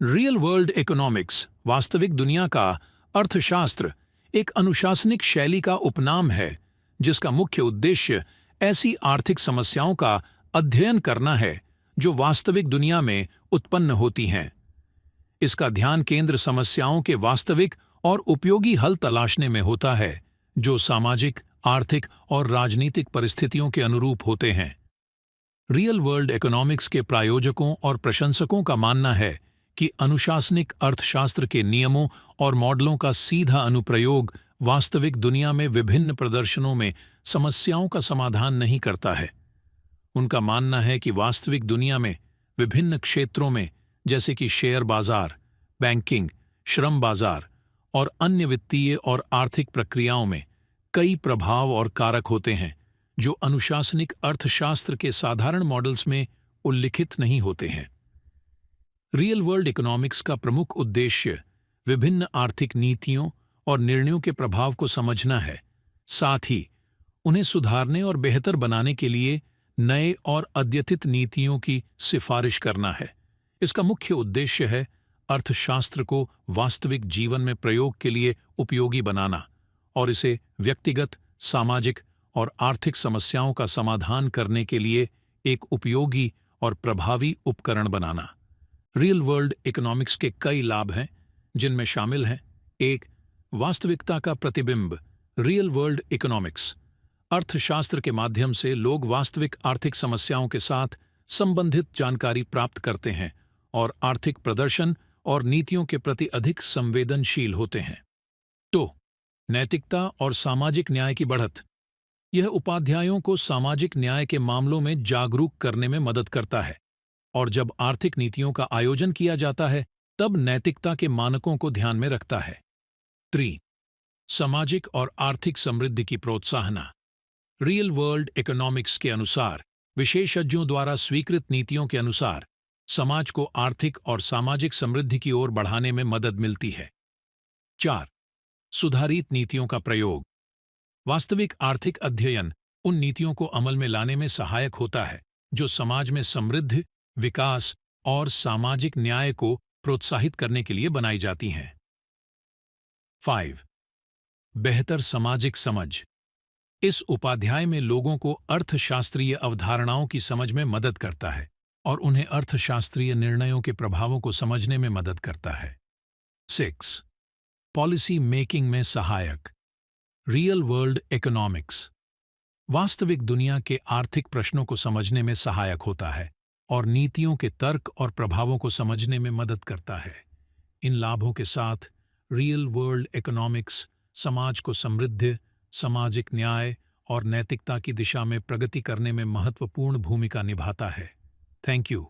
Real world economics वास्तविक दुनिया का अर्थशास्त्र एक अनुशासनिक शैली का उपनाम है जिसका मुख्य उद्देश्य ऐसी आर्थिक समस्याओं का अध्ययन करना है जो वास्तविक दुनिया में उत्पन्न होती हैं। इसका ध्यान केंद्र समस्याओं के वास्तविक और उपयोगी हल तलाशने में होता है जो सामाजिक, आर्थिक और राजनीतिक परिस्थितियों के अनुरूप होते हैं। रियल वर्ल्ड इकोनॉमिक्स के प्रायोजकों और प्रशंसकों का मानना है कि अनुशासनिक अर्थशास्त्र के नियमों और मॉडलों का सीधा अनुप्रयोग वास्तविक दुनिया में विभिन्न प्रदर्शनों में समस्याओं का समाधान नहीं करता है। उनका मानना है कि वास्तविक दुनिया में विभिन्न क्षेत्रों में जैसे कि शेयर बाजार, बैंकिंग, श्रम बाजार और अन्य वित्तीय और आर्थिक प्रक्रियाओं में कई प्रभाव और कारक होते हैं जो अनुशासनिक अर्थशास्त्र के साधारण मॉडल्स में उल्लिखित नहीं होते हैं। रियल वर्ल्ड इकोनॉमिक्स का प्रमुख उद्देश्य विभिन्न आर्थिक नीतियों और निर्णयों के प्रभाव को समझना है, साथ ही उन्हें सुधारने और बेहतर बनाने के लिए नए और अद्यतित नीतियों की सिफारिश करना है। इसका मुख्य उद्देश्य है अर्थशास्त्र को वास्तविक जीवन में प्रयोग के लिए उपयोगी बनाना और इसे व्यक्तिगत, सामाजिक और आर्थिक समस्याओं का समाधान करने के लिए एक उपयोगी और प्रभावी उपकरण बनाना। रियल वर्ल्ड इकोनॉमिक्स के कई लाभ हैं जिनमें शामिल हैं: 1. वास्तविकता का प्रतिबिंब। रियल वर्ल्ड इकोनॉमिक्स अर्थशास्त्र के माध्यम से लोग वास्तविक आर्थिक समस्याओं के साथ संबंधित जानकारी प्राप्त करते हैं और आर्थिक प्रदर्शन और नीतियों के प्रति अधिक संवेदनशील होते हैं। 2. नैतिकता और सामाजिक न्याय की बढ़त। यह उपाध्यायों को सामाजिक न्याय के मामलों में जागरूक करने में मदद करता है और जब आर्थिक नीतियों का आयोजन किया जाता है तब नैतिकता के मानकों को ध्यान में रखता है। 3. सामाजिक और आर्थिक समृद्धि की प्रोत्साहना। रियल वर्ल्ड इकोनॉमिक्स के अनुसार विशेषज्ञों द्वारा स्वीकृत नीतियों के अनुसार समाज को आर्थिक और सामाजिक समृद्धि की ओर बढ़ाने में मदद मिलती है। 4. सुधारित नीतियों का प्रयोग। वास्तविक आर्थिक अध्ययन उन नीतियों को अमल में लाने में सहायक होता है जो समाज में समृद्धि, विकास और सामाजिक न्याय को प्रोत्साहित करने के लिए बनाई जाती हैं। 5. बेहतर सामाजिक समझ। इस उपाध्याय में लोगों को अर्थशास्त्रीय अवधारणाओं की समझ में मदद करता है और उन्हें अर्थशास्त्रीय निर्णयों के प्रभावों को समझने में मदद करता है। 6. पॉलिसी मेकिंग में सहायक। रियल वर्ल्ड इकोनॉमिक्स वास्तविक दुनिया के आर्थिक प्रश्नों को समझने में सहायक होता है और नीतियों के तर्क और प्रभावों को समझने में मदद करता है। इन लाभों के साथ रियल वर्ल्ड इकोनॉमिक्स समाज को समृद्ध, सामाजिक न्याय और नैतिकता की दिशा में प्रगति करने में महत्वपूर्ण भूमिका निभाता है। Thank you.